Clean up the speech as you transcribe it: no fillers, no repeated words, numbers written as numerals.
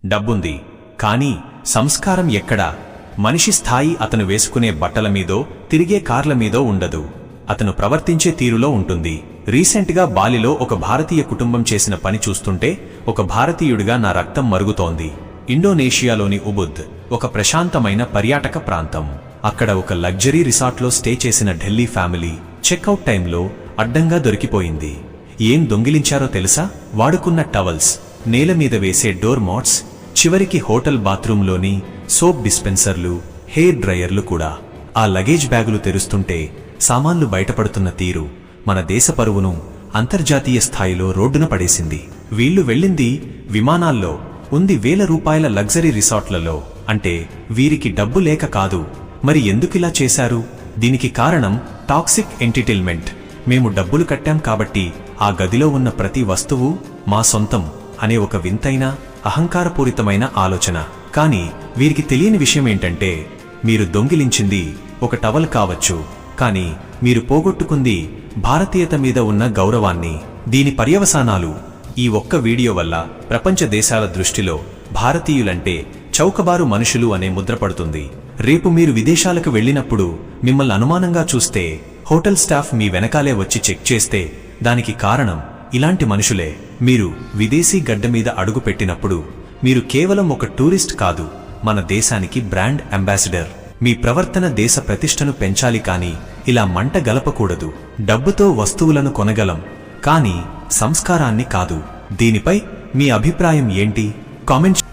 డబ్బుంది, కానీ సంస్కారం ఎక్కడా? మనిషి స్థాయి అతను వేసుకునే బట్టల మీదో తిరిగే కార్ల మీదో ఉండదు, అతను ప్రవర్తించే తీరులో ఉంటుంది. రీసెంట్గా బాలిలో ఒక భారతీయ కుటుంబం చేసిన పని చూస్తుంటే ఒక భారతీయుడిగా నా రక్తం మరుగుతోంది. ఇండోనేషియాలోని ఉబుద్ ఒక ప్రశాంతమైన పర్యాటక ప్రాంతం. అక్కడ ఒక లగ్జరీ రిసార్ట్లో స్టే చేసిన ఢిల్లీ ఫ్యామిలీ చెక్అవుట్ టైంలో అడ్డంగా దొరికిపోయింది. ఏం దొంగిలించారో తెలుసా? వాడుకున్న టవల్స్, నేల మీద వేసే డోర్ మాట్స్, చివరికి హోటల్ బాత్రూంలోని సోప్ డిస్పెన్సర్లు, హెయిర్ డ్రయర్లు కూడా. ఆ లగేజ్ బ్యాగులు తెరుస్తుంటే సామాన్లు బయటపడుతున్న తీరు మన దేశ పరువును అంతర్జాతీయ స్థాయిలో రోడ్డున పడేసింది. వీళ్లు వెళ్ళింది విమానాల్లో, ఉంది వేల రూపాయల లగ్జరీ రిసార్ట్లలో. అంటే వీరికి డబ్బు లేక కాదు. మరి ఎందుకిలా చేశారు? దీనికి కారణం టాక్సిక్ ఎంటర్టైన్మెంట్. మేము డబ్బులు కట్టాం కాబట్టి ఆ గదిలో ఉన్న ప్రతి వస్తువు మా సొంతం అనే ఒక వింతైన అహంకారపూరితమైన ఆలోచన. కానీ వీరికి తెలియని విషయమేంటంటే, మీరు దొంగిలించింది ఒక టవల్ కావచ్చు, కానీ మీరు పోగొట్టుకుంది భారతీయత మీద ఉన్న గౌరవాన్ని. దీని పర్యవసానాలు ఈ ఒక్క వీడియో వల్ల ప్రపంచ దేశాల దృష్టిలో భారతీయులంటే చౌకబారు మనుషులు అనే ముద్ర పడుతుంది. రేపు మీరు విదేశాలకు వెళ్ళినప్పుడు మిమ్మల్ని అనుమానంగా చూస్తే, హోటల్ స్టాఫ్ మీ వెనకాలే వచ్చి చెక్ చేస్తే దానికి కారణం ఇలాంటి మనుషులే. మీరు విదేశీ గడ్డ మీద అడుగు పెట్టినప్పుడు మీరు కేవలం ఒక టూరిస్ట్ కాదు, మన దేశానికి బ్రాండ్ అంబాసిడర్. మీ ప్రవర్తన దేశ ప్రతిష్టను పెంచాలి, కానీ ఇలా మంట గలపకూడదు. డబ్బుతో వస్తువులను కొనగలం, కానీ సంస్కారాన్ని కాదు. దీనిపై మీ అభిప్రాయం ఏంటి? కామెంట్